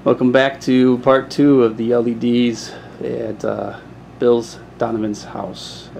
Welcome back to part 2 of the LEDs at Bill's Donovan's house.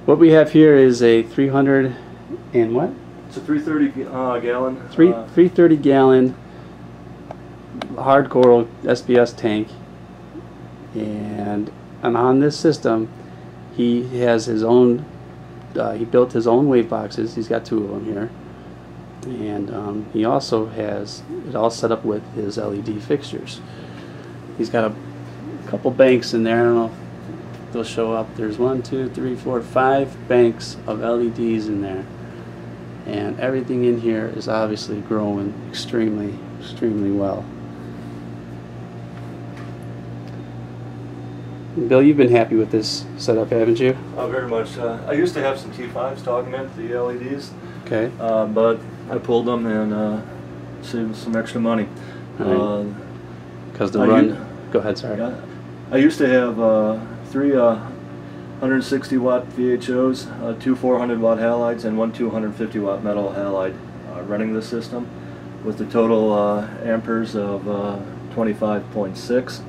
What we have here is a 300 and what? It's a 330 gallon. 330 gallon hard coral SBS tank, and on this system he has his own. He built his own wave boxes. He's got 2 of them here. And he also has it all set up with his LED fixtures. He's got a couple banks in there. I don't know if they'll show up. There's 1, 2, 3, 4, 5 banks of LEDs in there. And everything in here is obviously growing extremely well. Bill, you've been happy with this setup, haven't you? Very much. I used to have some T5s to augment the LEDs. Okay. But I pulled them and saved some extra money. Because the run. Go ahead, sorry. Yeah, I used to have 3 160 watt VHOs, 2 400 watt halides, and 1 250 watt metal halide running the system, with the total amperes of 25.6.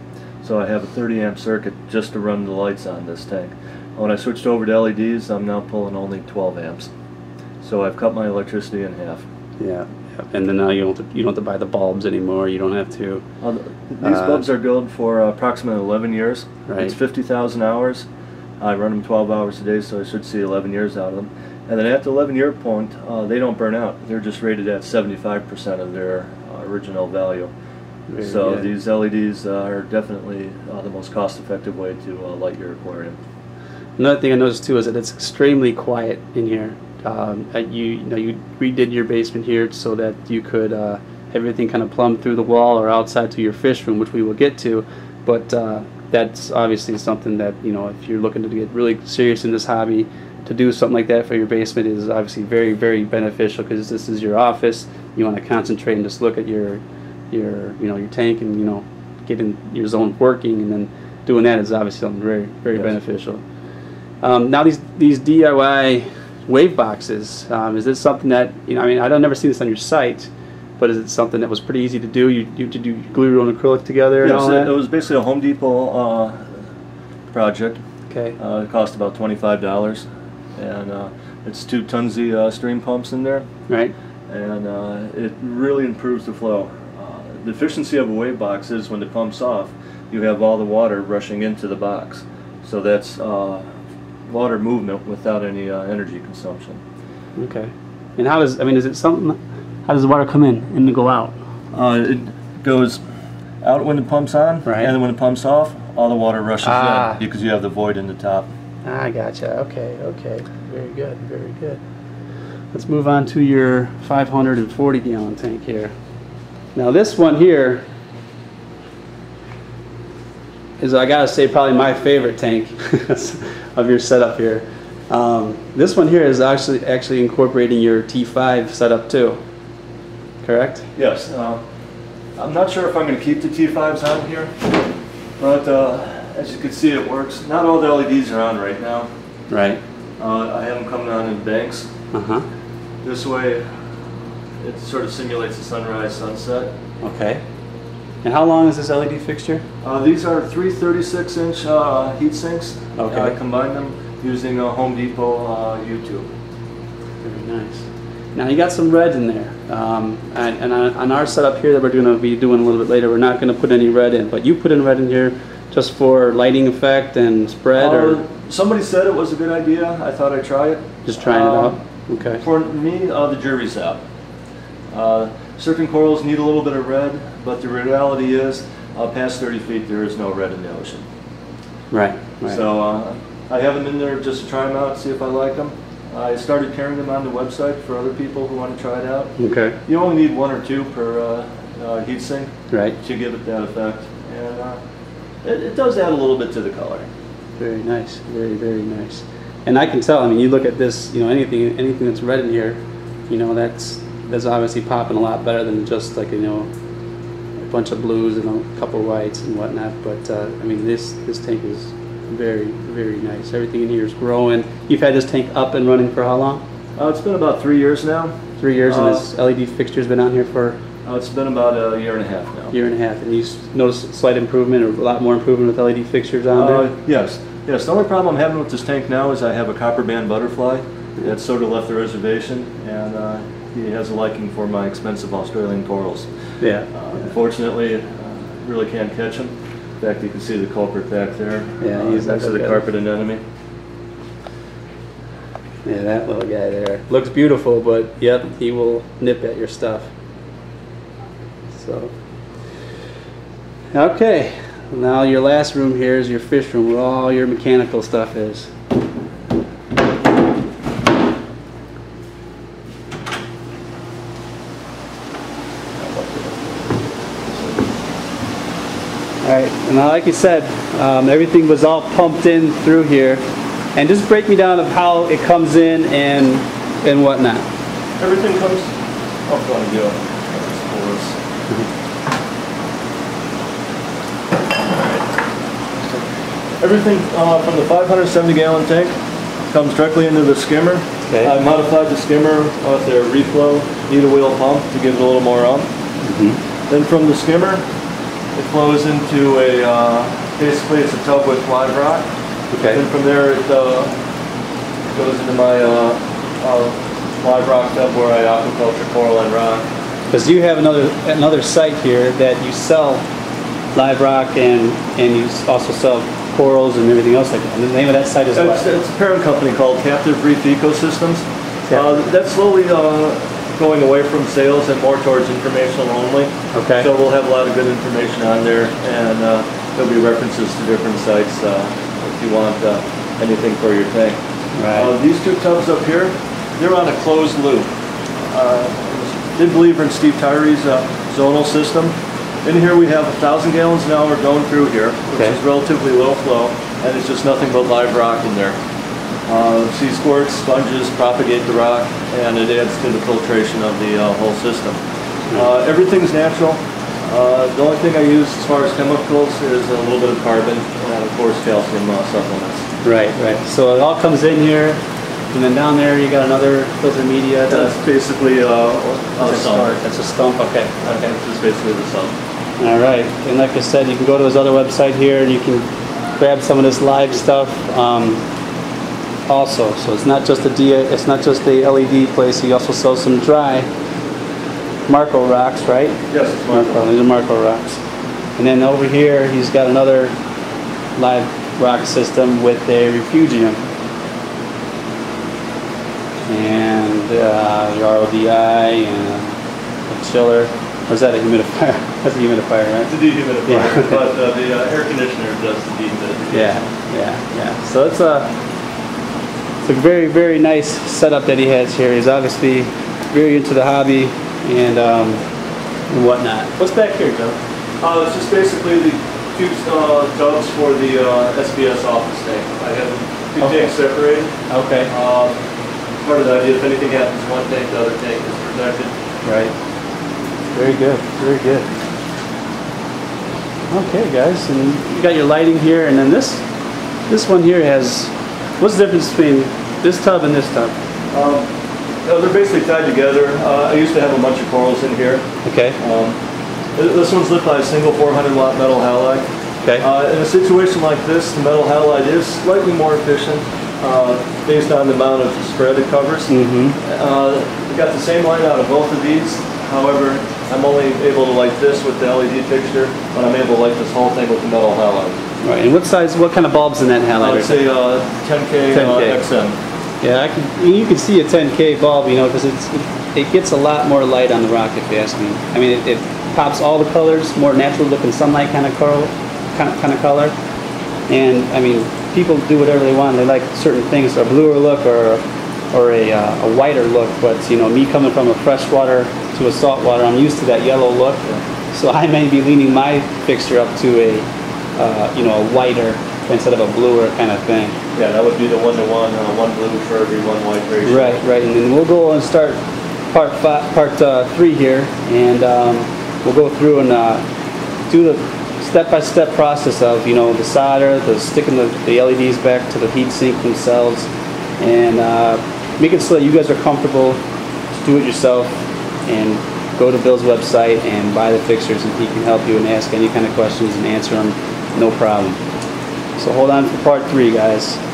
So I have a 30 amp circuit just to run the lights on this tank. When I switched over to LEDs, I'm now pulling only 12 amps. So I've cut my electricity in half. Yeah, and then now you don't have to buy the bulbs anymore. You don't have to. These bulbs are good for approximately 11 years. Right. It's 50,000 hours. I run them 12 hours a day, so I should see 11 years out of them. And then at the 11-year point, they don't burn out. They're just rated at 75% of their original value. So these LEDs are definitely the most cost-effective way to light your aquarium. Another thing I noticed too is that it's extremely quiet in here. You redid your basement here so that you could have everything kind of plumbed through the wall or outside to your fish room, which we will get to. But that's obviously something that, if you're looking to get really serious in this hobby, to do something like that for your basement is obviously very beneficial, because this is your office. You want to concentrate and just look at your tank and getting your zone working, and then doing that is obviously something very beneficial. Now these DIY wave boxes, is this something that I've never seen this on your site, but is it something that was pretty easy to do? Did you glue your own acrylic together? Yes, and all that? It was basically a Home Depot project. Okay. It cost about $25, and it's 2 Tunzi stream pumps in there. Right. And it really improves the flow. The efficiency of a wave box is when the pump's off, you have all the water rushing into the box. So that's water movement without any energy consumption. Okay. And how does how does the water come in and go out? It goes out when the pump's on, right, and then when the pump's off, all the water rushes in, because you have the void in the top. I gotcha. Okay. Very good. Let's move on to your 540 gallon tank here. Now this one here is, I gotta say, probably my favorite tank of your setup here. This one here is actually incorporating your T5 setup too, correct? Yes. I'm not sure if I'm going to keep the T5s on here, but as you can see, it works. Not all the LEDs are on right now. Right. I have them coming on in banks. This way, it sort of simulates the sunrise, sunset. Okay. And how long is this LED fixture? These are 3 36-inch heat sinks. Okay. I combined them using a Home Depot U-tube. Very nice. Now you got some red in there, and on our setup here that we're going to be doing a little bit later, we're not going to put any red in, but you put in red in here just for lighting effect and spread, or? Somebody said it was a good idea. I thought I'd try it. Just trying it out? Okay. For me, the jury's out. Certain corals need a little bit of red, but the reality is, past 30 feet, there is no red in the ocean. Right. So I have them in there just to try them out, see if I like them. I started carrying them on the website for other people who want to try it out. Okay. You only need 1 or 2 per heat sink, right, to give it that effect, and it does add a little bit to the color. Very nice, very nice. And I can tell. You look at this. Anything that's red in here, that's obviously popping a lot better than just like a bunch of blues and a couple whites and whatnot. But this tank is very nice. Everything in here is growing. You've had this tank up and running for how long? It's been about 3 years now. 3 years, and this LED fixture's been on here for It's been about a year and a half now. Year and a half, and you notice a slight improvement or a lot more improvement with LED fixtures on there? Yes. Yes, the only problem I'm having with this tank now is I have a copper band butterfly that sort of left the reservation, and he has a liking for my expensive Australian corals. Yeah. Unfortunately, really can't catch him. In fact, you can see the culprit back there. Yeah, he's next to the carpet anemone. Yeah, that little guy there. Looks beautiful, but yep, he will nip at your stuff. So, okay, now your last room here is your fish room where all your mechanical stuff is. Alright, and now like you said, everything was all pumped in through here. And just break me down of how it comes in and whatnot. Everything comes up on the go. Everything from the 570-gallon tank comes directly into the skimmer. Okay. I modified the skimmer with their reflow needle wheel pump to give it a little more ump. Then from the skimmer, it flows into a basically it's a tub with live rock. Okay. And from there it goes into my live rock tub where I aquaculture coral and rock. Because you have another site here that you sell live rock and you also sell corals and everything else like that. And the name of that site is what? It's a parent company called Captive Reef Ecosystems. That's slowly going away from sales and more towards informational only. Okay. So we'll have a lot of good information on there, and there'll be references to different sites. If you want anything for your tank. Right. These two tubs up here, they're on a closed loop. Big believer in Steve Tyree's zonal system. In here we have 1,000 gallons an hour going through here, which is relatively low flow, and it's just nothing but live rock in there. Sea squirts, sponges propagate the rock, and it adds to the filtration of the whole system. Everything's natural. The only thing I use as far as chemicals is a little bit of carbon and of course calcium supplements. Right, right. So it all comes in here, and then down there you got another filter media. That's basically a stump. That's a stump, okay. Okay. This is basically the stump. All right, and like I said, you can go to his other website here and you can grab some of this live stuff also. So it's not just a LED place, he also sells some dry Marco rocks, right? Yes, it's Marco. These are Marco rocks. And then over here, he's got another live rock system with a refugium. And your RODI and a chiller. Or is that a humidifier? That's a humidifier, right? It's a dehumidifier, yeah. But the air conditioner does the dehumidification. Yeah. So it's a very, very nice setup that he has here. He's obviously very into the hobby and whatnot. What's back here, Joe? It's just basically the two tubs for the SBS office tank. I have two tanks separated. Okay. Part of the idea, if anything happens to one tank, the other tank is protected. Right. Very good. Very good. Okay, guys, and you got your lighting here, and then this one here has. What's the difference between this tub and this tub? They're basically tied together. I used to have a bunch of corals in here. Okay. This one's lit by a single 400-watt metal halide. Okay. In a situation like this, the metal halide is slightly more efficient based on the amount of spread it covers. Mm-hmm. We got the same light out of both of these. However, I'm only able to light this with the LED fixture, but I'm able to light this whole thing with the metal halide. Right. And what kind of bulbs in that halide? I'd say 10K, 10K. XM. Yeah, you can see a 10K bulb, you know, because it gets a lot more light on the rock, if you ask me. I mean, it pops all the colors, more natural looking sunlight kind of color. And I mean, people do whatever they want. They like certain things, a bluer look or a whiter look. But you know, me coming from a freshwater to a saltwater, I'm used to that yellow look. So I may be leaning my fixture up to a a whiter instead of a bluer kind of thing. Yeah, that would be the 1-to-1, one blue for every one white ratio. Right, and then we'll go and start part 3 here, and we'll go through and do the step-by-step process of the solder, the sticking the LEDs back to the heat sink themselves, and make it so that you guys are comfortable to do it yourself and go to Bill's website and buy the fixtures, and he can help you and ask any kind of questions and answer them, no problem. So hold on for part 3, guys.